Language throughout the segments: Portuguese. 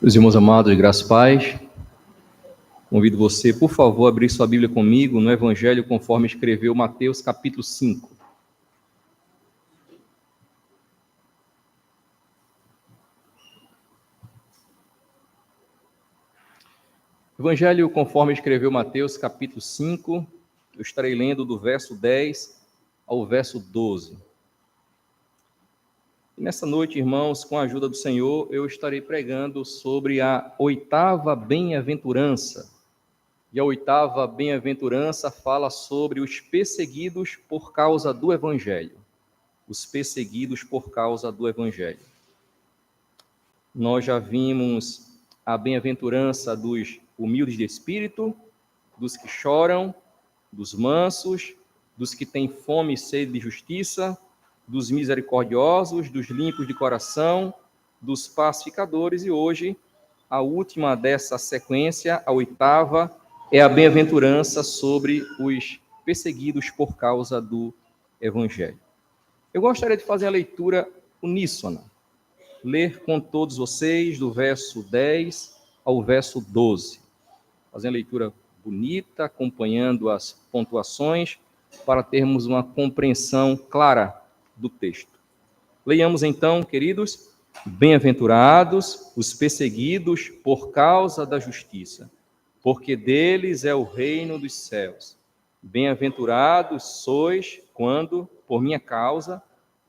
Meus irmãos amados, graças e paz, convido você, por favor, a abrir sua Bíblia comigo no Evangelho conforme escreveu Mateus, capítulo 5. Evangelho conforme escreveu Mateus, capítulo 5, eu estarei lendo do verso 10 ao verso 12. E nessa noite, irmãos, com a ajuda do Senhor, eu estarei pregando sobre a oitava bem-aventurança. E a oitava bem-aventurança fala sobre os perseguidos por causa do Evangelho. Os perseguidos por causa do Evangelho. Nós já vimos a bem-aventurança dos humildes de espírito, dos que choram, dos mansos, dos que têm fome e sede de justiça, dos misericordiosos, dos limpos de coração, dos pacificadores, e hoje a última dessa sequência, a oitava, é a bem-aventurança sobre os perseguidos por causa do Evangelho. Eu gostaria de fazer a leitura uníssona, ler com todos vocês do verso 10 ao verso 12. Fazer a leitura bonita, acompanhando as pontuações, para termos uma compreensão clara do texto. Leiamos então, queridos: bem-aventurados os perseguidos por causa da justiça, porque deles é o reino dos céus. Bem-aventurados sois quando, por minha causa,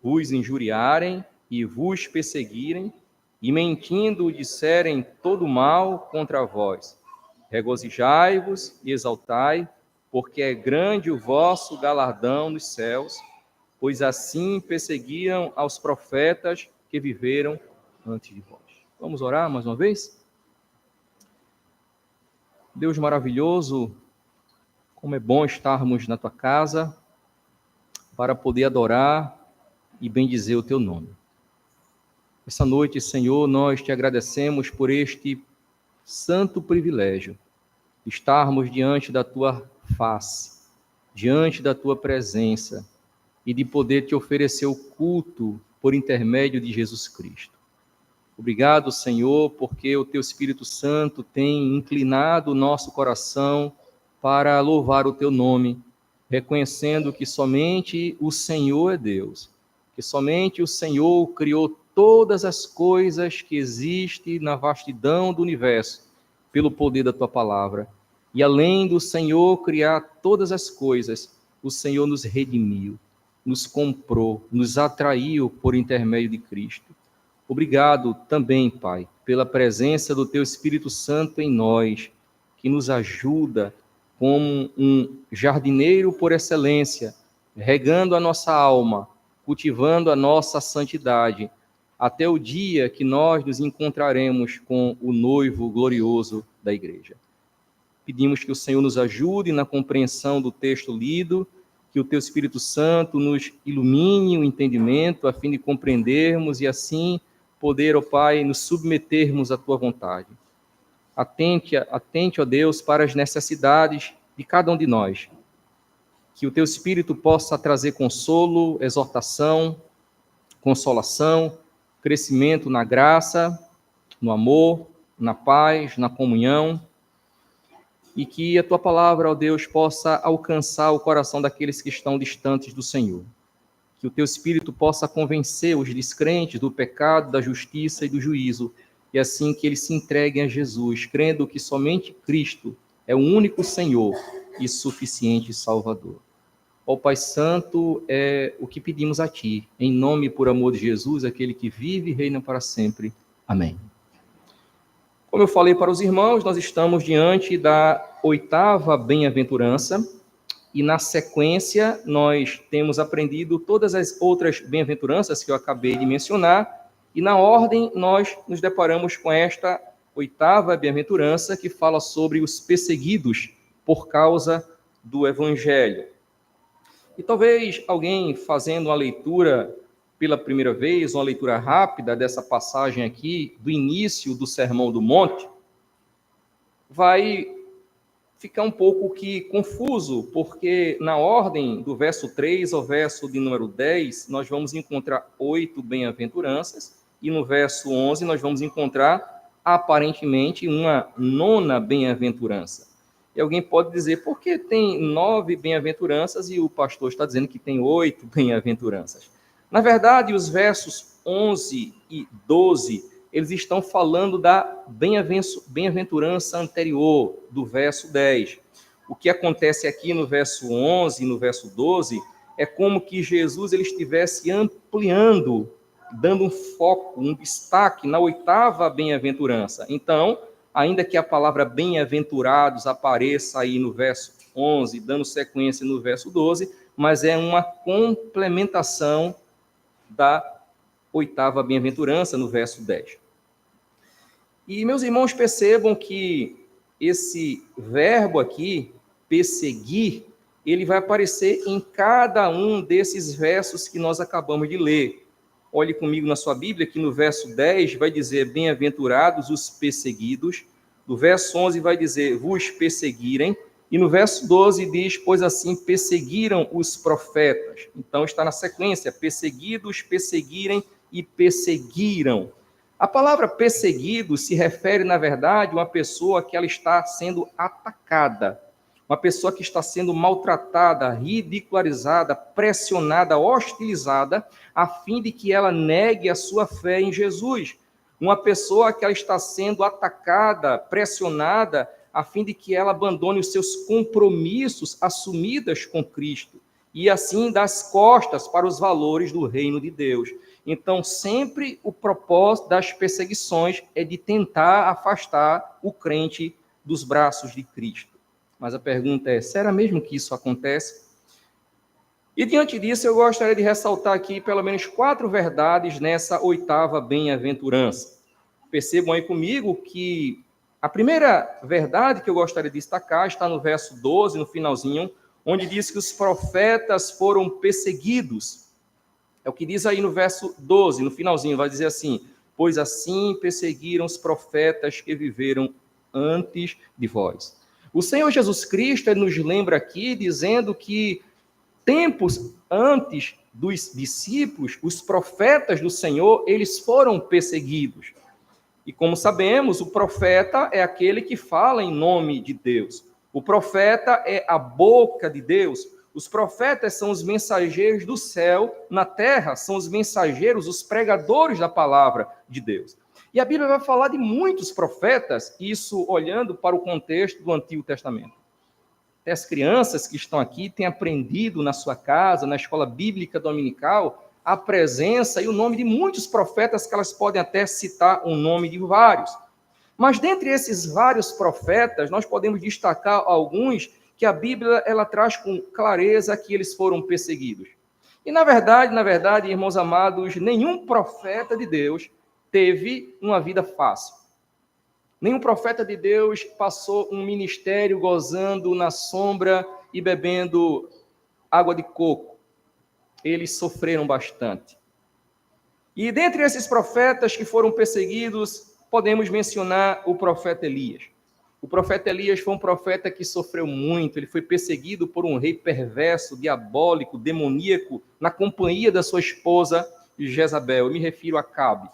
vos injuriarem e vos perseguirem, e mentindo disserem todo mal contra vós. Regozijai-vos e exaltai, porque é grande o vosso galardão nos céus, pois assim perseguiram aos profetas que viveram antes de vós. Vamos orar mais uma vez? Deus maravilhoso, como é bom estarmos na tua casa para poder adorar e bendizer o teu nome. Essa noite, Senhor, nós te agradecemos por este santo privilégio de estarmos diante da tua face, diante da tua presença e de poder te oferecer o culto por intermédio de Jesus Cristo. Obrigado, Senhor, porque o teu Espírito Santo tem inclinado o nosso coração para louvar o teu nome, reconhecendo que somente o Senhor é Deus, que somente o Senhor criou todas as coisas que existem na vastidão do universo, pelo poder da tua palavra. E além do Senhor criar todas as coisas, o Senhor nos redimiu, nos comprou, nos atraiu por intermédio de Cristo. Obrigado também, Pai, pela presença do teu Espírito Santo em nós, que nos ajuda como um jardineiro por excelência, regando a nossa alma, cultivando a nossa santidade, até o dia que nós nos encontraremos com o noivo glorioso da igreja. Pedimos que o Senhor nos ajude na compreensão do texto lido, que o teu Espírito Santo nos ilumine o entendimento, a fim de compreendermos e assim poder, ó Pai, nos submetermos à tua vontade. Atente, ó Deus, para as necessidades de cada um de nós. Que o teu Espírito possa trazer consolo, exortação, consolação, crescimento na graça, no amor, na paz, na comunhão, e que a tua palavra, ó Deus, possa alcançar o coração daqueles que estão distantes do Senhor. Que o teu Espírito possa convencer os descrentes do pecado, da justiça e do juízo, e assim que eles se entreguem a Jesus, crendo que somente Cristo é o único Senhor e suficiente Salvador. Ó Pai Santo, é o que pedimos a Ti, em nome e por amor de Jesus, aquele que vive e reina para sempre. Amém. Como eu falei para os irmãos, nós estamos diante da oitava bem-aventurança, e na sequência nós temos aprendido todas as outras bem-aventuranças que eu acabei de mencionar, e na ordem nós nos deparamos com esta oitava bem-aventurança que fala sobre os perseguidos por causa do Evangelho. E talvez alguém fazendo uma leitura pela primeira vez, uma leitura rápida dessa passagem aqui, do início do Sermão do Monte, vai ficar um pouco confuso, porque na ordem do verso 3 ao verso de número 10, nós vamos encontrar 8 bem-aventuranças, e no verso 11 nós vamos encontrar aparentemente uma nona bem-aventurança. E alguém pode dizer, por que tem 9 bem-aventuranças e o pastor está dizendo que tem 8 bem-aventuranças? Na verdade, os versos 11 e 12, eles estão falando da bem-aventurança anterior, do verso 10. O que acontece aqui no verso 11 e no verso 12 é como que Jesus ele estivesse ampliando, dando um foco, um destaque na 8ª bem-aventurança. Então, ainda que a palavra bem-aventurados apareça aí no verso 11, dando sequência no verso 12, mas é uma complementação da 8ª bem-aventurança no verso 10. E, meus irmãos, percebam que esse verbo aqui, perseguir, ele vai aparecer em cada um desses versos que nós acabamos de ler. Olhe comigo na sua Bíblia, que no verso 10 vai dizer, bem-aventurados os perseguidos. No verso 11 vai dizer, vos perseguirem. E no verso 12 diz, pois assim perseguiram os profetas. Então está na sequência, perseguidos, perseguirem e perseguiram. A palavra perseguido se refere, na verdade, a uma pessoa que ela está sendo atacada, uma pessoa que está sendo maltratada, ridicularizada, pressionada, hostilizada, a fim de que ela negue a sua fé em Jesus. Uma pessoa que ela está sendo atacada, pressionada, a fim de que ela abandone os seus compromissos assumidos com Cristo e assim das costas para os valores do reino de Deus. Então, sempre o propósito das perseguições é de tentar afastar o crente dos braços de Cristo. Mas a pergunta é, será mesmo que isso acontece? E diante disso, eu gostaria de ressaltar aqui pelo menos 4 verdades nessa 8ª bem-aventurança. Percebam aí comigo que a primeira verdade que eu gostaria de destacar está no verso 12, no finalzinho, onde diz que os profetas foram perseguidos. É o que diz aí no verso 12, no finalzinho, vai dizer assim, pois assim perseguiram os profetas que viveram antes de vós. O Senhor Jesus Cristo nos lembra aqui, dizendo que tempos antes dos discípulos, os profetas do Senhor, eles foram perseguidos. E como sabemos, o profeta é aquele que fala em nome de Deus. O profeta é a boca de Deus. Os profetas são os mensageiros do céu na terra, são os mensageiros, os pregadores da palavra de Deus. E a Bíblia vai falar de muitos profetas, isso olhando para o contexto do Antigo Testamento. Até as crianças que estão aqui têm aprendido na sua casa, na escola bíblica dominical, a presença e o nome de muitos profetas, que elas podem até citar o nome de vários. Mas dentre esses vários profetas, nós podemos destacar alguns que a Bíblia ela traz com clareza que eles foram perseguidos. E na verdade, irmãos amados, nenhum profeta de Deus teve uma vida fácil. Nenhum profeta de Deus passou um ministério gozando na sombra e bebendo água de coco. Eles sofreram bastante. E dentre esses profetas que foram perseguidos, podemos mencionar o profeta Elias. O profeta Elias foi um profeta que sofreu muito, ele foi perseguido por um rei perverso, diabólico, demoníaco, na companhia da sua esposa Jezabel. Eu me refiro a Acabe.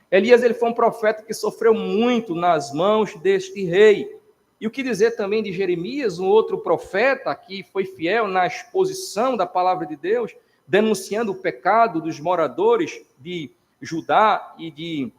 Elias ele foi um profeta que sofreu muito nas mãos deste rei. E o que dizer também de Jeremias, um outro profeta que foi fiel na exposição da palavra de Deus, denunciando o pecado dos moradores de Judá e de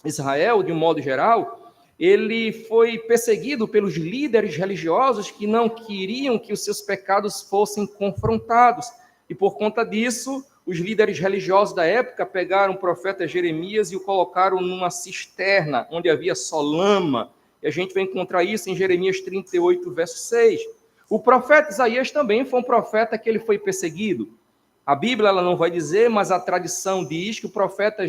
Israel, de um modo geral. Ele foi perseguido pelos líderes religiosos que não queriam que os seus pecados fossem confrontados. E por conta disso, os líderes religiosos da época pegaram o profeta Jeremias e o colocaram numa cisterna, onde havia só lama. E a gente vai encontrar isso em Jeremias 38, verso 6. O profeta Isaías também foi um profeta que ele foi perseguido. A Bíblia ela não vai dizer, mas a tradição diz que o profeta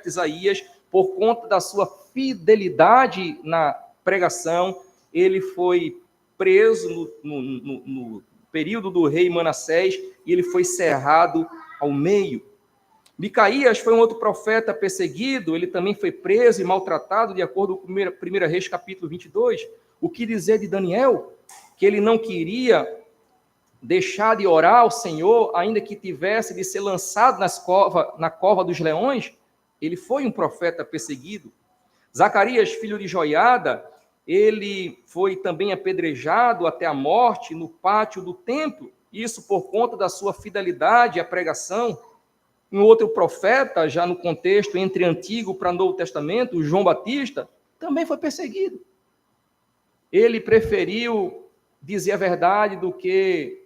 Isaías, por conta da sua fidelidade na pregação, ele foi preso no período do rei Manassés e ele foi cerrado ao meio. Micaías foi um outro profeta perseguido, ele também foi preso e maltratado, de acordo com 1 Reis, capítulo 22. O que dizer de Daniel? Que ele não queria deixar de orar ao Senhor, ainda que tivesse de ser lançado na cova dos leões. Ele foi um profeta perseguido. Zacarias, filho de Joiada, ele foi também apedrejado até a morte no pátio do templo, isso por conta da sua fidelidade à pregação. Um outro profeta, já no contexto entre Antigo para Novo Testamento, João Batista, também foi perseguido. Ele preferiu dizer a verdade do que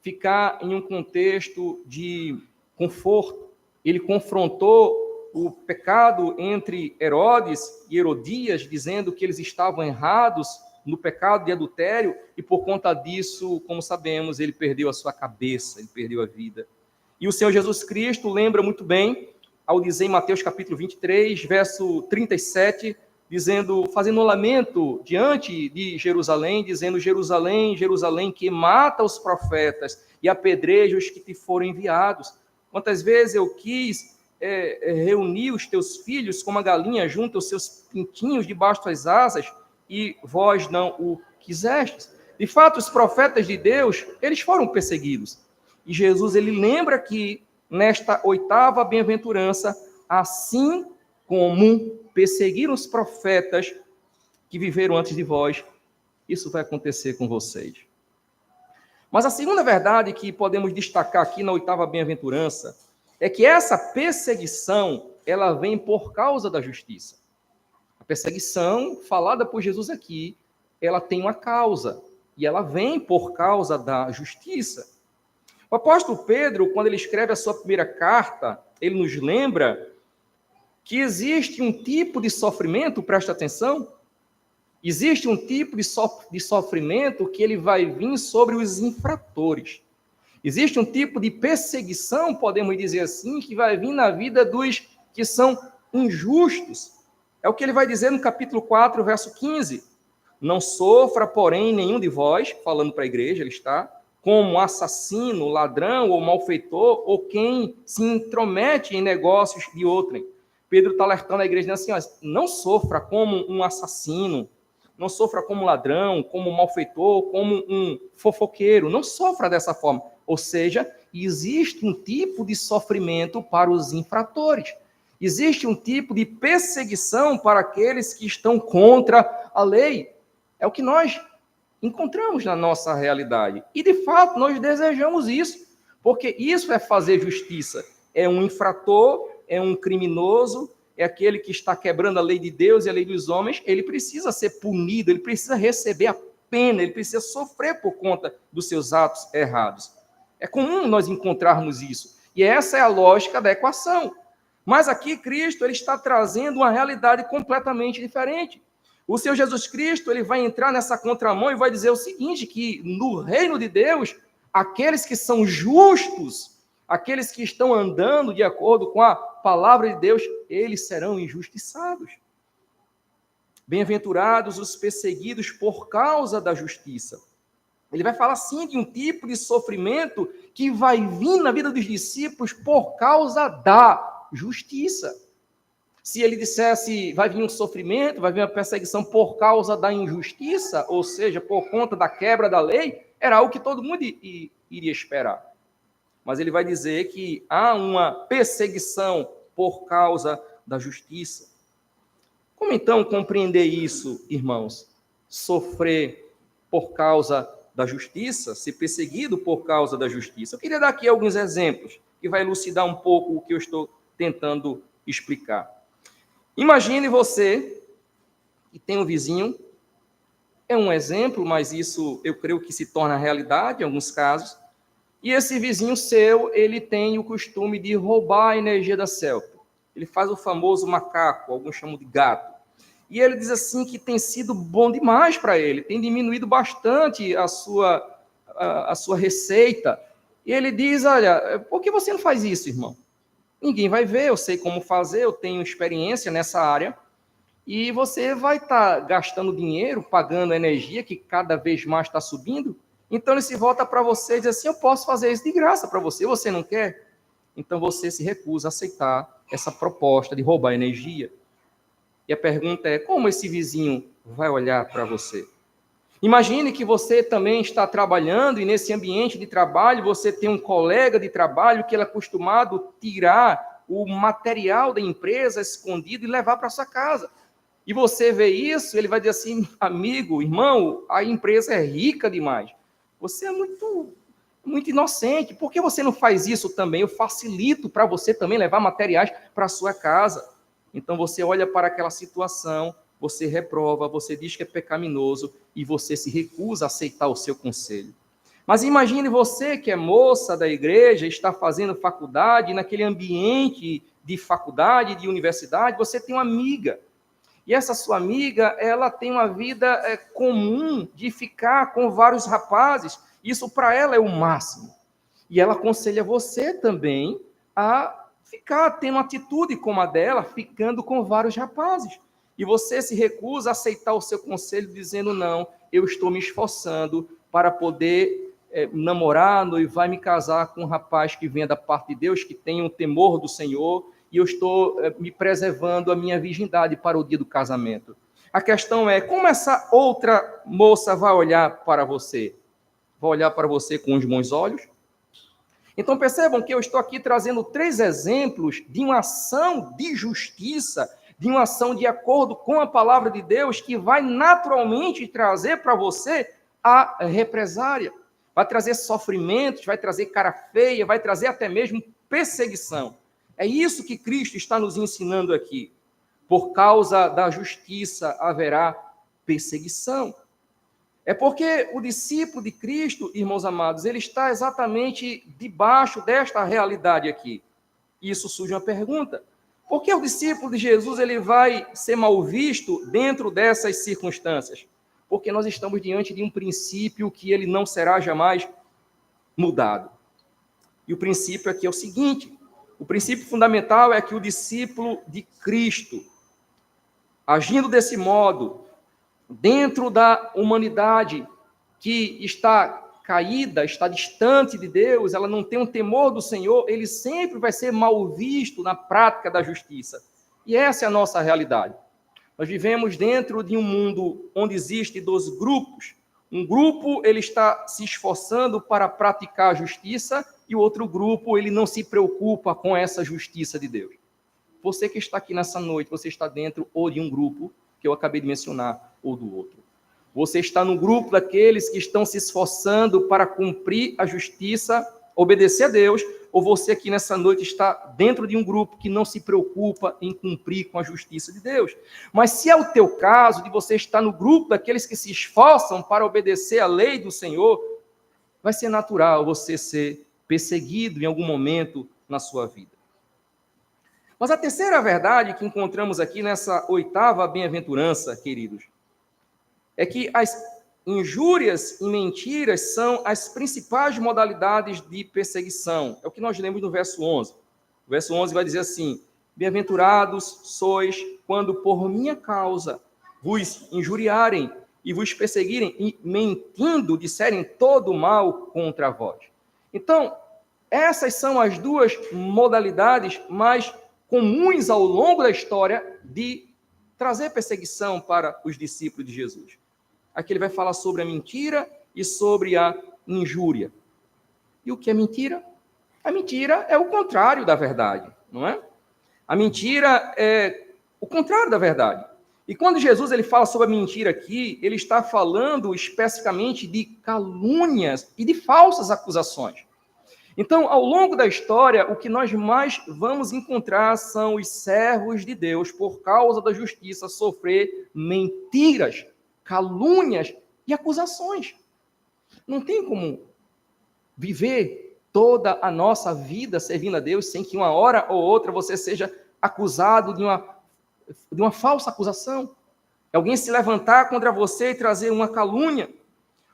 ficar em um contexto de conforto. Ele confrontou o pecado entre Herodes e Herodias, dizendo que eles estavam errados no pecado de adultério, e por conta disso, como sabemos, ele perdeu a sua cabeça, ele perdeu a vida. E o Senhor Jesus Cristo lembra muito bem, ao dizer em Mateus capítulo 23, verso 37, dizendo, fazendo um lamento diante de Jerusalém, dizendo, Jerusalém, Jerusalém, que mata os profetas e apedreja os que te foram enviados. Quantas vezes eu quis reunir os teus filhos como a galinha junta os seus pintinhos debaixo das asas, e vós não o quisestes. De fato, os profetas de Deus, eles foram perseguidos. E Jesus, ele lembra que nesta oitava bem-aventurança, assim como perseguiram os profetas que viveram antes de vós, isso vai acontecer com vocês. Mas a segunda verdade que podemos destacar aqui na oitava bem-aventurança é que essa perseguição, ela vem por causa da justiça. A perseguição falada por Jesus aqui, ela tem uma causa, e ela vem por causa da justiça. O apóstolo Pedro, quando ele escreve a sua primeira carta, ele nos lembra que existe um tipo de sofrimento, presta atenção, existe um tipo de sofrimento que ele vai vir sobre os infratores. Existe um tipo de perseguição, podemos dizer assim, que vai vir na vida dos que são injustos. É o que ele vai dizer no capítulo 4, verso 15. Não sofra, porém, nenhum de vós, falando para a igreja, ele está, como assassino, ladrão ou malfeitor, ou quem se intromete em negócios de outrem. Pedro está alertando a igreja, dizendo assim, não sofra como um assassino, não sofra como um ladrão, como um malfeitor, como um fofoqueiro, não sofra dessa forma. Ou seja, existe um tipo de sofrimento para os infratores. Existe um tipo de perseguição para aqueles que estão contra a lei. É o que nós encontramos na nossa realidade. E, de fato, nós desejamos isso, porque isso é fazer justiça. É um infrator, é um criminoso, é aquele que está quebrando a lei de Deus e a lei dos homens, ele precisa ser punido, ele precisa receber a pena, ele precisa sofrer por conta dos seus atos errados. É comum nós encontrarmos isso. E essa é a lógica da equação. Mas aqui Cristo ele está trazendo uma realidade completamente diferente. O Senhor Jesus Cristo ele vai entrar nessa contramão e vai dizer o seguinte, que no reino de Deus, aqueles que são justos, aqueles que estão andando de acordo com a palavra de Deus, eles serão injustiçados. Bem-aventurados os perseguidos por causa da justiça. Ele vai falar, sim, de um tipo de sofrimento que vai vir na vida dos discípulos por causa da justiça. Se ele dissesse, vai vir um sofrimento, vai vir uma perseguição por causa da injustiça, ou seja, por conta da quebra da lei, era algo que todo mundo iria esperar. Mas ele vai dizer que há uma perseguição por causa da justiça. Como então compreender isso, irmãos? Sofrer por causa da justiça, ser perseguido por causa da justiça. Eu queria dar aqui alguns exemplos que vai elucidar um pouco o que eu estou tentando explicar. Imagine você que tem um vizinho, é um exemplo, mas isso eu creio que se torna realidade em alguns casos, e esse vizinho seu, ele tem o costume de roubar a energia da selva. Ele faz o famoso macaco, alguns chamam de gato. E ele diz assim que tem sido bom demais para ele, tem diminuído bastante a sua receita. E ele diz, olha, por que você não faz isso, irmão? Ninguém vai ver, eu sei como fazer, eu tenho experiência nessa área, e você vai estar gastando dinheiro, pagando a energia que cada vez mais está subindo. Então ele se volta para você e diz assim, eu posso fazer isso de graça para você, você não quer? Então você se recusa a aceitar essa proposta de roubar energia. E a pergunta é, como esse vizinho vai olhar para você? Imagine que você também está trabalhando e nesse ambiente de trabalho você tem um colega de trabalho que ele é acostumado a tirar o material da empresa escondido e levar para sua casa. e você vê isso, ele vai dizer assim, amigo, irmão, a empresa é rica demais. Você é muito inocente. Por que você não faz isso também? Eu facilito para você também levar materiais para a sua casa. Então você olha para aquela situação, você reprova, você diz que é pecaminoso e você se recusa a aceitar o seu conselho. Mas imagine você que é moça da igreja, está fazendo faculdade, naquele ambiente de faculdade, de universidade, você tem uma amiga. E essa sua amiga, ela tem uma vida comum de ficar com vários rapazes. Isso para ela é o máximo. E ela aconselha você também a ficar tendo uma atitude como a dela, ficando com vários rapazes. E você se recusa a aceitar o seu conselho, dizendo, não, eu estou me esforçando para poder namorar, noivar e me casar com um rapaz que venha da parte de Deus, que tenha um temor do Senhor, e eu estou me preservando a minha virgindade para o dia do casamento. A questão é, como essa outra moça vai olhar para você? Vai olhar para você com os bons olhos? Então percebam que eu estou aqui trazendo 3 exemplos de uma ação de justiça, de uma ação de acordo com a palavra de Deus, que vai naturalmente trazer para você a represária. Vai trazer sofrimentos, vai trazer cara feia, vai trazer até mesmo perseguição. É isso que Cristo está nos ensinando aqui. Por causa da justiça haverá perseguição. É porque o discípulo de Cristo, irmãos amados, ele está exatamente debaixo desta realidade aqui. Isso surge uma pergunta. Por que o discípulo de Jesus ele vai ser mal visto dentro dessas circunstâncias? Porque nós estamos diante de um princípio que ele não será jamais mudado. E o princípio aqui é o seguinte: o princípio fundamental é que o discípulo de Cristo, agindo desse modo, dentro da humanidade que está caída, está distante de Deus, ela não tem um temor do Senhor, ele sempre vai ser mal visto na prática da justiça. E essa é a nossa realidade. Nós vivemos dentro de um mundo onde existem 2 grupos. Um grupo ele está se esforçando para praticar a justiça e o outro grupo ele não se preocupa com essa justiça de Deus. Você que está aqui nessa noite, você está dentro ou de um grupo que eu acabei de mencionar, ou do outro. Você está no grupo daqueles que estão se esforçando para cumprir a justiça, obedecer a Deus, ou você aqui nessa noite está dentro de um grupo que não se preocupa em cumprir com a justiça de Deus. Mas se é o teu caso, de você estar no grupo daqueles que se esforçam para obedecer a lei do Senhor, vai ser natural você ser perseguido em algum momento na sua vida. Mas a terceira verdade que encontramos aqui nessa 8ª bem-aventurança, queridos, é que as injúrias e mentiras são as principais modalidades de perseguição. É o que nós lemos no verso 11. O verso 11 vai dizer assim: bem-aventurados sois quando por minha causa vos injuriarem e vos perseguirem e mentindo disserem todo mal contra vós. Então, essas são as 2 modalidades mais comuns ao longo da história de trazer perseguição para os discípulos de Jesus. Aqui ele vai falar sobre a mentira e sobre a injúria. E o que é mentira? A mentira é o contrário da verdade, não é? A mentira é o contrário da verdade. E quando Jesus ele fala sobre a mentira aqui, ele está falando especificamente de calúnias e de falsas acusações. Então, ao longo da história, o que nós mais vamos encontrar são os servos de Deus, por causa da justiça, sofrer mentiras, calúnias e acusações. Não tem como viver toda a nossa vida servindo a Deus sem que uma hora ou outra você seja acusado de uma falsa acusação. Alguém se levantar contra você e trazer uma calúnia.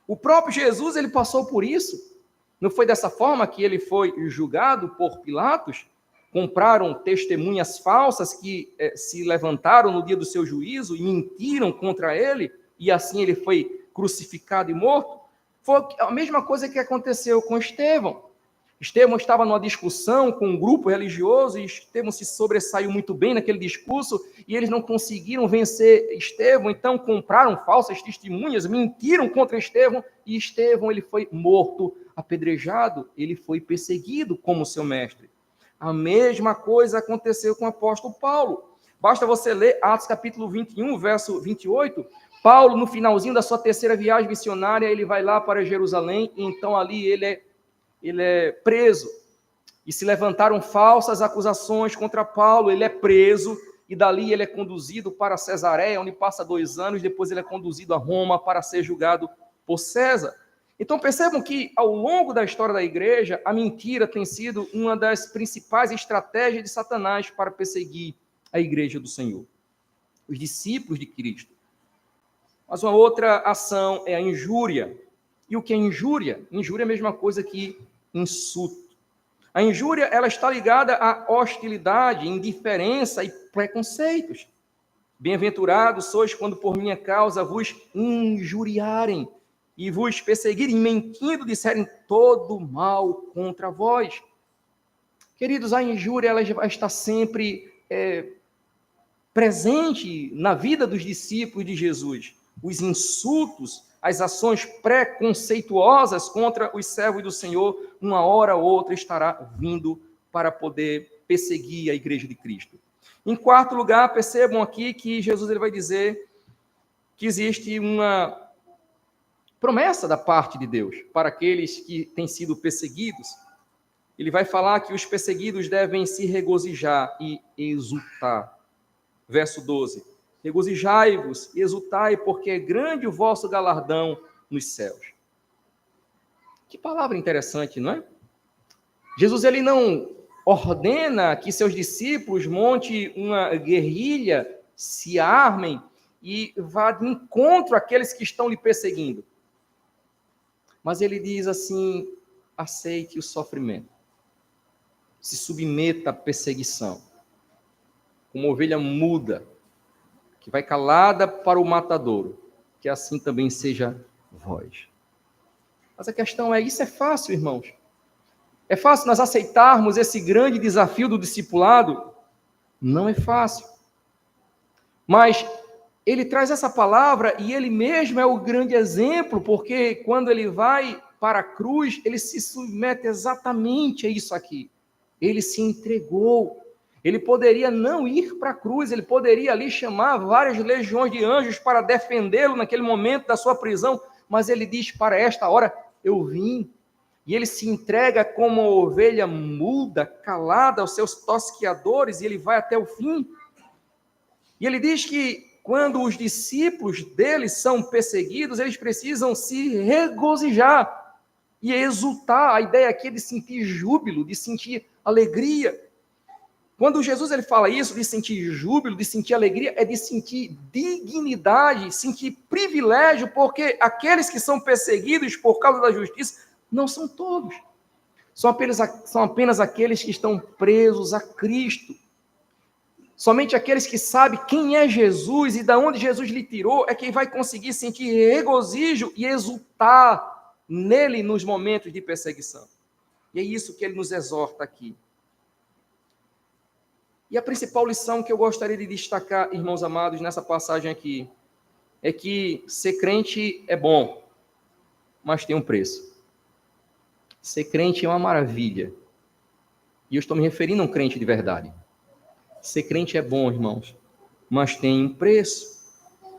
O próprio Jesus, ele passou por isso. Não foi dessa forma que ele foi julgado por Pilatos? Compraram testemunhas falsas que se levantaram no dia do seu juízo e mentiram contra ele, e assim ele foi crucificado e morto? Foi a mesma coisa que aconteceu com Estevão. Estevão estava numa discussão com um grupo religioso e Estevão se sobressaiu muito bem naquele discurso e eles não conseguiram vencer Estevão, então compraram falsas testemunhas, mentiram contra Estevão e Estevão ele foi morto, apedrejado, ele foi perseguido como seu mestre. A mesma coisa aconteceu com o apóstolo Paulo. Basta você ler Atos capítulo 21, verso 28. Paulo, no finalzinho da sua terceira viagem missionária, ele vai lá para Jerusalém, e então ali ele é preso. E se levantaram falsas acusações contra Paulo, ele é preso, e dali ele é conduzido para Cesareia, onde passa 2 anos, depois ele é conduzido a Roma para ser julgado por César. Então percebam que ao longo da história da igreja, a mentira tem sido uma das principais estratégias de Satanás para perseguir a igreja do Senhor, os discípulos de Cristo. Mas uma outra ação é a injúria. E o que é injúria? Injúria é a mesma coisa que insulto. A injúria, ela está ligada à hostilidade, indiferença e preconceitos. Bem-aventurados sois quando por minha causa vos injuriarem e vos perseguirem, mentindo, disserem todo mal contra vós. Queridos, a injúria ela vai estar sempre presente na vida dos discípulos de Jesus. Os insultos, as ações preconceituosas contra os servos do Senhor, uma hora ou outra estará vindo para poder perseguir a igreja de Cristo. Em quarto lugar, percebam aqui que Jesus ele vai dizer que existe uma promessa da parte de Deus para aqueles que têm sido perseguidos. Ele vai falar que os perseguidos devem se regozijar e exultar. Verso 12. Regozijai-vos e exultai, porque é grande o vosso galardão nos céus. Que palavra interessante, não é? Jesus ele não ordena que seus discípulos montem uma guerrilha, se armem e vá de encontro àqueles que estão lhe perseguindo. Mas ele diz assim: aceite o sofrimento, se submeta à perseguição, como ovelha muda, que vai calada para o matadouro, que assim também seja vós. Mas a questão é, isso é fácil, irmãos? É fácil nós aceitarmos esse grande desafio do discipulado? Não é fácil. Mas ele traz essa palavra e ele mesmo é o grande exemplo, porque quando ele vai para a cruz, ele se submete exatamente a isso aqui. Ele se entregou. Ele poderia não ir para a cruz, ele poderia ali chamar várias legiões de anjos para defendê-lo naquele momento da sua prisão, mas ele diz: para esta hora eu vim. E ele se entrega como uma ovelha muda, calada aos seus tosqueadores, e ele vai até o fim. E ele diz que quando os discípulos dele são perseguidos, eles precisam se regozijar e exultar. A ideia aqui é de sentir júbilo, de sentir alegria. Quando Jesus ele fala isso, de sentir júbilo, de sentir alegria, é de sentir dignidade, sentir privilégio, porque aqueles que são perseguidos por causa da justiça não são todos. São apenas aqueles que estão presos a Cristo. Somente aqueles que sabem quem é Jesus e de onde Jesus lhe tirou é quem vai conseguir sentir regozijo e exultar nele nos momentos de perseguição. E é isso que ele nos exorta aqui. E a principal lição que eu gostaria de destacar, irmãos amados, nessa passagem aqui, é que ser crente é bom, mas tem um preço. Ser crente é uma maravilha. E eu estou me referindo a um crente de verdade. Ser crente é bom, irmãos, mas tem um preço.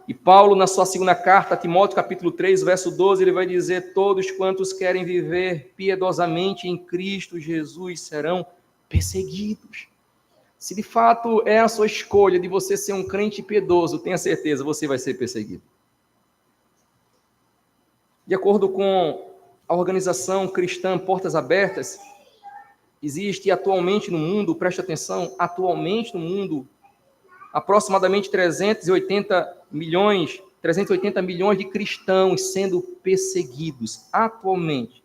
E Paulo, na sua segunda carta, Timóteo, capítulo 3, verso 12, ele vai dizer: todos quantos querem viver piedosamente em Cristo Jesus serão perseguidos. Se de fato é a sua escolha de você ser um crente piedoso, tenha certeza, você vai ser perseguido. De acordo com a organização cristã Portas Abertas, existe atualmente no mundo, preste atenção, atualmente no mundo, aproximadamente 380 milhões de cristãos sendo perseguidos atualmente.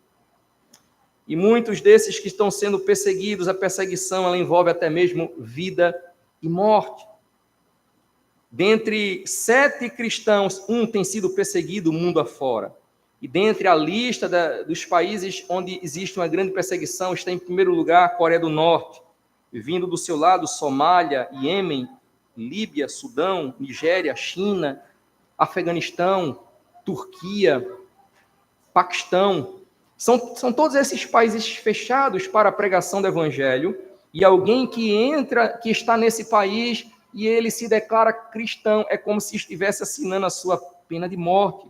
E muitos desses que estão sendo perseguidos, a perseguição ela envolve até mesmo vida e morte. Dentre 7 cristãos, um tem sido perseguido mundo afora. E dentre a lista dos países onde existe uma grande perseguição, está em primeiro lugar a Coreia do Norte, vindo do seu lado Somália, Iêmen, Líbia, Sudão, Nigéria, China, Afeganistão, Turquia, Paquistão. São todos esses países fechados para a pregação do evangelho, e alguém que está nesse país e ele se declara cristão, é como se estivesse assinando a sua pena de morte.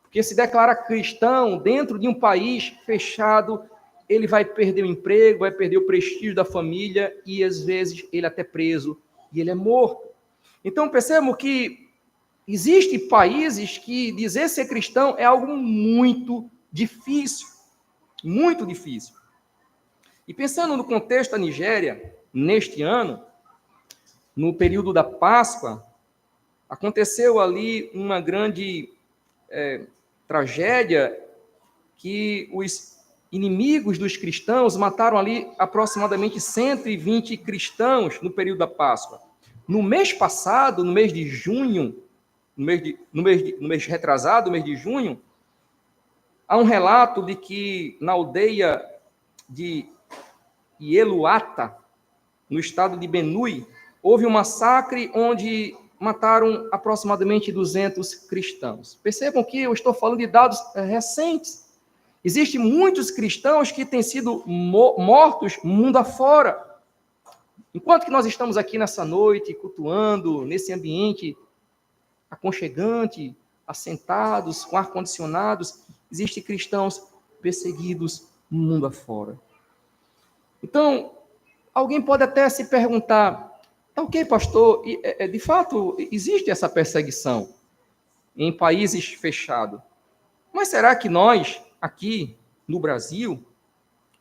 Porque se declara cristão dentro de um país fechado, ele vai perder o emprego, vai perder o prestígio da família e, às vezes, ele é até preso e ele é morto. Então, percebam que existem países que dizer ser cristão é algo muito difícil. Muito difícil. E pensando no contexto da Nigéria, neste ano, no período da Páscoa, aconteceu ali uma grande tragédia que os inimigos dos cristãos mataram ali aproximadamente 120 cristãos no período da Páscoa. No mês passado, no mês de junho, no mês retrasado, no mês de junho, há um relato de que na aldeia de Ieluata, no estado de Benue, houve um massacre onde mataram aproximadamente 200 cristãos. Percebam que eu estou falando de dados recentes. Existem muitos cristãos que têm sido mortos mundo afora. Enquanto que nós estamos aqui nessa noite, cultuando, nesse ambiente aconchegante, assentados, com ar-condicionados, existem cristãos perseguidos mundo afora. Então, alguém pode até se perguntar, tá ok, pastor, de fato, existe essa perseguição em países fechados. Mas será que nós, aqui no Brasil,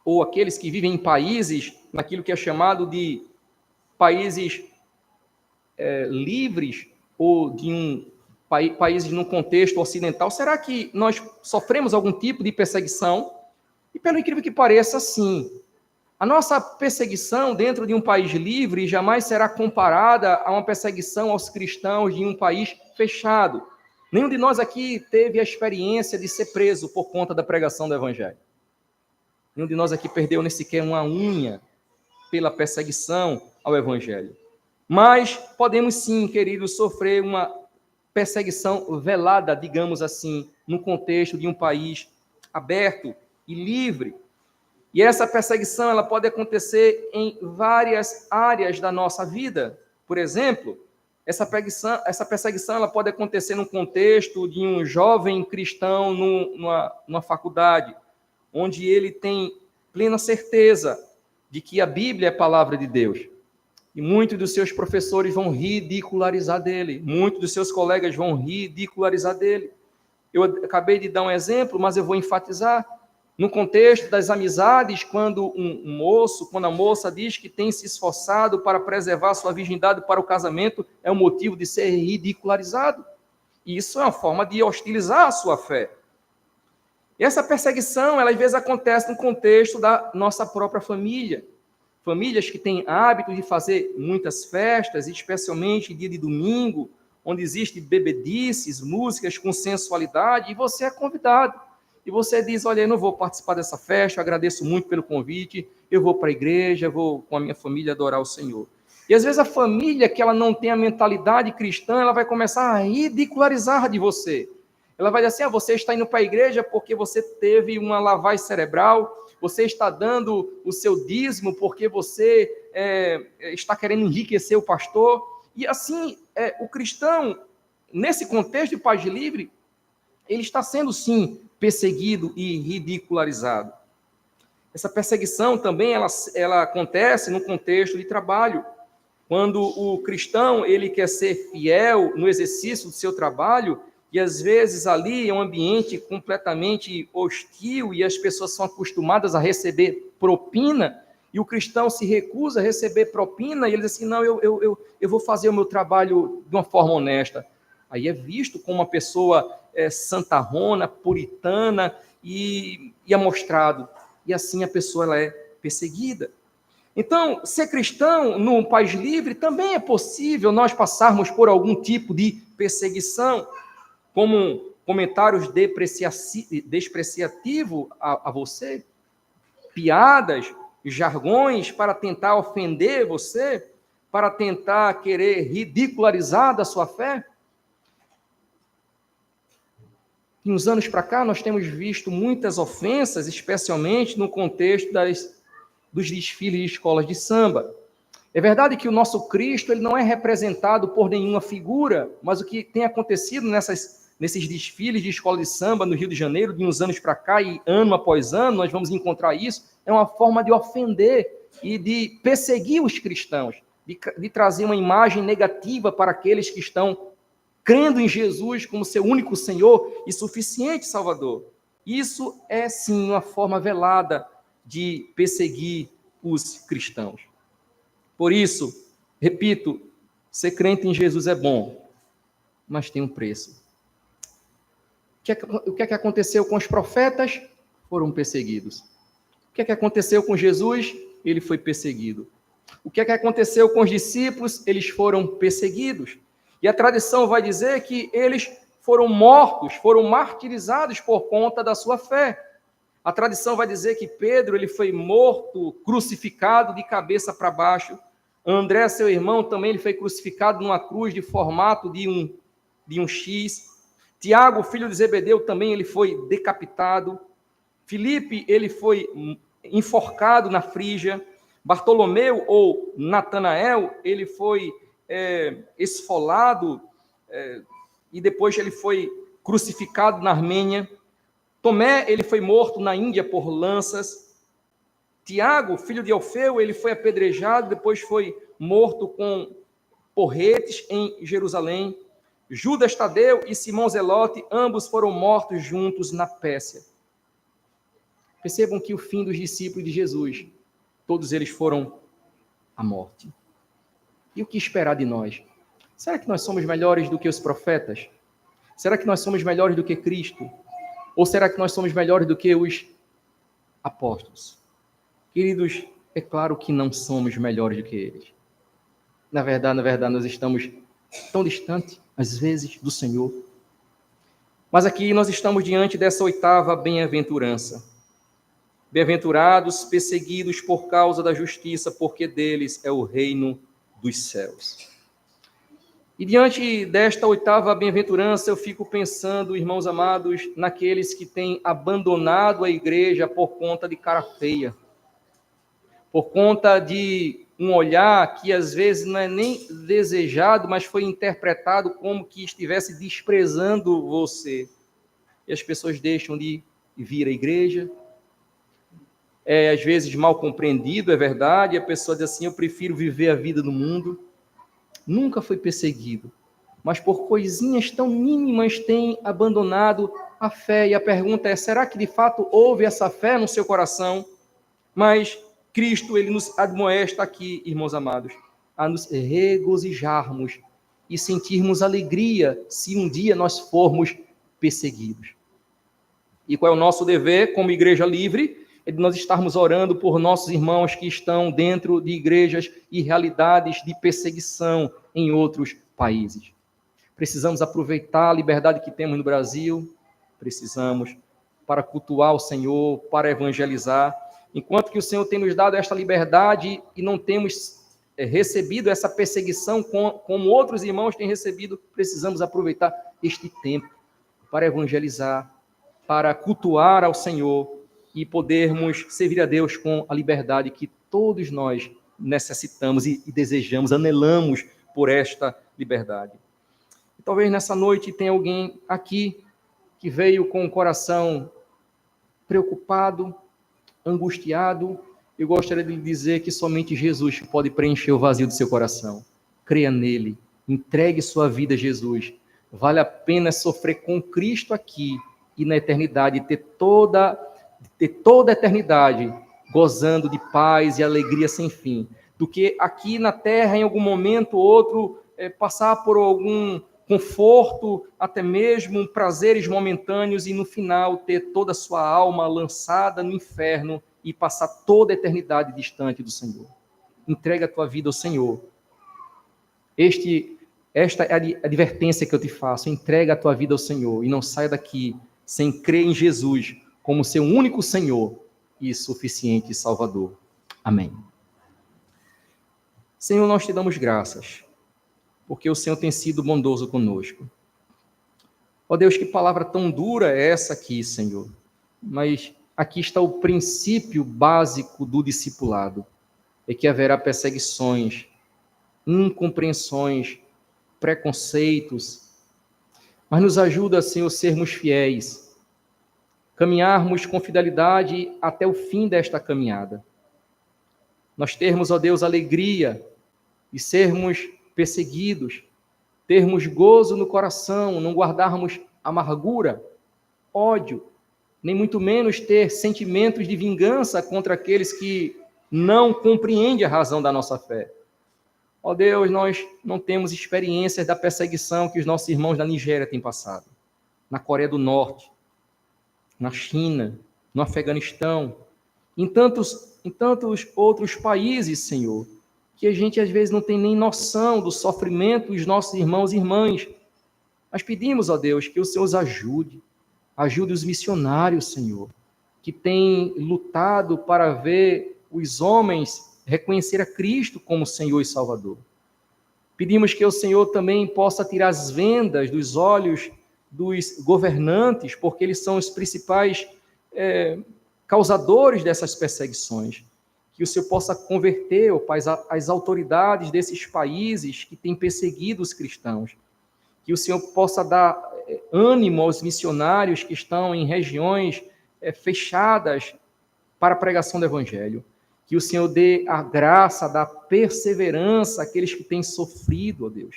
ou aqueles que vivem em países, naquilo que é chamado de países livres, ou de países num contexto ocidental, será que nós sofremos algum tipo de perseguição? E pelo incrível que pareça, sim. A nossa perseguição dentro de um país livre jamais será comparada a uma perseguição aos cristãos de um país fechado. Nenhum de nós aqui teve a experiência de ser preso por conta da pregação do Evangelho. Nenhum de nós aqui perdeu nem sequer uma unha pela perseguição ao Evangelho. Mas podemos sim, queridos, sofrer uma perseguição velada, digamos assim, no contexto de um país aberto e livre. E essa perseguição ela pode acontecer em várias áreas da nossa vida. Por exemplo, essa perseguição ela pode acontecer no contexto de um jovem cristão numa faculdade, onde ele tem plena certeza de que a Bíblia é a palavra de Deus. E muitos dos seus professores vão ridicularizar dele, muitos dos seus colegas vão ridicularizar dele. Eu acabei de dar um exemplo, mas eu vou enfatizar. No contexto das amizades, quando quando a moça diz que tem se esforçado para preservar sua virgindade para o casamento, é um motivo de ser ridicularizado. E isso é uma forma de hostilizar a sua fé. E essa perseguição, ela às vezes acontece no contexto da nossa própria família. Famílias que têm hábito de fazer muitas festas, especialmente dia de domingo, onde existem bebedices, músicas com sensualidade, e você é convidado. E você diz, olha, eu não vou participar dessa festa, eu agradeço muito pelo convite, eu vou para a igreja, vou com a minha família adorar o Senhor. E às vezes a família, que ela não tem a mentalidade cristã, ela vai começar a ridicularizar de você. Ela vai dizer assim, você está indo para a igreja porque você teve uma lavagem cerebral, você está dando o seu dízimo porque você está querendo enriquecer o pastor. E assim, o cristão, nesse contexto de paz livre, ele está sendo, sim, perseguido e ridicularizado. Essa perseguição também ela acontece no contexto de trabalho. Quando o cristão ele quer ser fiel no exercício do seu trabalho, e às vezes ali é um ambiente completamente hostil e as pessoas são acostumadas a receber propina, e o cristão se recusa a receber propina, e ele diz assim, não, eu vou fazer o meu trabalho de uma forma honesta. Aí é visto como uma pessoa santarrona, puritana, e amostrado. E assim a pessoa ela é perseguida. Então, ser cristão num país livre também é possível nós passarmos por algum tipo de perseguição, como comentários despreciativos a você, piadas, jargões para tentar ofender você, para tentar querer ridicularizar da sua fé. De uns anos para cá, nós temos visto muitas ofensas, especialmente no contexto dos desfiles de escolas de samba. É verdade que o nosso Cristo ele não é representado por nenhuma figura, mas o que tem acontecido nesses desfiles de escola de samba no Rio de Janeiro, de uns anos para cá, e ano após ano, nós vamos encontrar isso, é uma forma de ofender e de perseguir os cristãos, de trazer uma imagem negativa para aqueles que estão crendo em Jesus como seu único Senhor e suficiente Salvador. Isso é, sim, uma forma velada de perseguir os cristãos. Por isso, repito, ser crente em Jesus é bom, mas tem um preço. O que é que aconteceu com os profetas? Foram perseguidos. O que é que aconteceu com Jesus? Ele foi perseguido. O que é que aconteceu com os discípulos? Eles foram perseguidos. E a tradição vai dizer que eles foram mortos, foram martirizados por conta da sua fé. A tradição vai dizer que Pedro ele foi morto, crucificado de cabeça para baixo. André, seu irmão, também ele foi crucificado numa cruz de formato de um X. Tiago, filho de Zebedeu, também ele foi decapitado. Filipe, ele foi enforcado na Frígia. Bartolomeu, ou Natanael, ele foi esfolado e depois ele foi crucificado na Armênia. Tomé, ele foi morto na Índia por lanças. Tiago, filho de Alfeu, ele foi apedrejado, depois foi morto com porretes em Jerusalém. Judas Tadeu e Simão Zelote, ambos foram mortos juntos na Pérsia. Percebam que o fim dos discípulos de Jesus, todos eles foram à morte. E o que esperar de nós? Será que nós somos melhores do que os profetas? Será que nós somos melhores do que Cristo? Ou será que nós somos melhores do que os apóstolos? Queridos, é claro que não somos melhores do que eles. Na verdade, nós estamos tão distantes, às vezes, do Senhor. Mas aqui nós estamos diante dessa oitava bem-aventurança. Bem-aventurados, perseguidos por causa da justiça, porque deles é o reino dos céus. E diante desta oitava bem-aventurança, eu fico pensando, irmãos amados, naqueles que têm abandonado a igreja por conta de cara feia, por conta de um olhar que às vezes não é nem desejado, mas foi interpretado como que estivesse desprezando você. E as pessoas deixam de vir à igreja. Às vezes mal compreendido, é verdade, e a pessoa diz assim, eu prefiro viver a vida no mundo. Nunca foi perseguido, mas por coisinhas tão mínimas tem abandonado a fé. E a pergunta é, será que de fato houve essa fé no seu coração? Mas Cristo, ele nos admoesta aqui, irmãos amados, a nos regozijarmos e sentirmos alegria se um dia nós formos perseguidos. E qual é o nosso dever como igreja livre? É de nós estarmos orando por nossos irmãos que estão dentro de igrejas e realidades de perseguição em outros países. Precisamos aproveitar a liberdade que temos no Brasil, precisamos para cultuar o Senhor, para evangelizar. Enquanto que o Senhor tem nos dado esta liberdade e não temos recebido essa perseguição como outros irmãos têm recebido, precisamos aproveitar este tempo para evangelizar, para cultuar ao Senhor e podermos servir a Deus com a liberdade que todos nós necessitamos e desejamos, anelamos por esta liberdade. E talvez nessa noite tenha alguém aqui que veio com o coração preocupado, angustiado. Eu gostaria de lhe dizer que somente Jesus pode preencher o vazio do seu coração. Creia nele, entregue sua vida a Jesus. Vale a pena sofrer com Cristo aqui e na eternidade, ter toda a eternidade gozando de paz e alegria sem fim, do que aqui na terra, em algum momento ou outro, passar por algum conforto, até mesmo prazeres momentâneos, e no final ter toda a sua alma lançada no inferno e passar toda a eternidade distante do Senhor. Entrega a tua vida ao Senhor. Esta é a advertência que eu te faço. Entrega a tua vida ao Senhor e não saia daqui sem crer em Jesus como seu único Senhor e suficiente Salvador. Amém. Senhor, nós te damos graças, porque o Senhor tem sido bondoso conosco. Ó Deus, que palavra tão dura é essa aqui, Senhor. Mas aqui está o princípio básico do discipulado. é que haverá perseguições, incompreensões, preconceitos, mas nos ajuda, Senhor, sermos fiéis, caminharmos com fidelidade até o fim desta caminhada. Nós termos, ó Deus, alegria e sermos perseguidos, termos gozo no coração, não guardarmos amargura, ódio, nem muito menos ter sentimentos de vingança contra aqueles que não compreendem a razão da nossa fé. Ó Deus, nós não temos experiências da perseguição que os nossos irmãos da Nigéria têm passado, na Coreia do Norte, na China, no Afeganistão, em tantos outros países, Senhor, que a gente às vezes não tem nem noção do sofrimento dos nossos irmãos e irmãs. Mas pedimos, ó Deus, que o Senhor os ajude os missionários, Senhor, que têm lutado para ver os homens reconhecer a Cristo como Senhor e Salvador. Pedimos que o Senhor também possa tirar as vendas dos olhos dos governantes, porque eles são os principais causadores dessas perseguições. Que o Senhor possa converter, ó Pai, as autoridades desses países que têm perseguido os cristãos. Que o Senhor possa dar ânimo aos missionários que estão em regiões fechadas para a pregação do Evangelho. Que o Senhor dê a graça da perseverança àqueles que têm sofrido, ó Deus.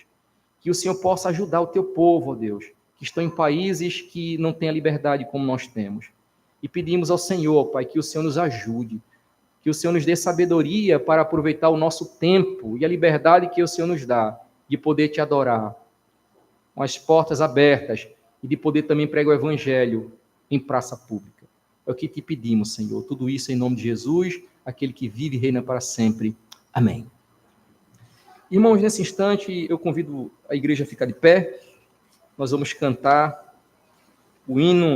Que o Senhor possa ajudar o teu povo, ó Deus, que estão em países que não têm a liberdade como nós temos. E pedimos ao Senhor, Pai, que o Senhor nos ajude, que o Senhor nos dê sabedoria para aproveitar o nosso tempo e a liberdade que o Senhor nos dá de poder te adorar, com as portas abertas e de poder também pregar o Evangelho em praça pública. É o que te pedimos, Senhor. Tudo isso em nome de Jesus, aquele que vive e reina para sempre. Amém. Irmãos, nesse instante, eu convido a igreja a ficar de pé. Nós vamos cantar o hino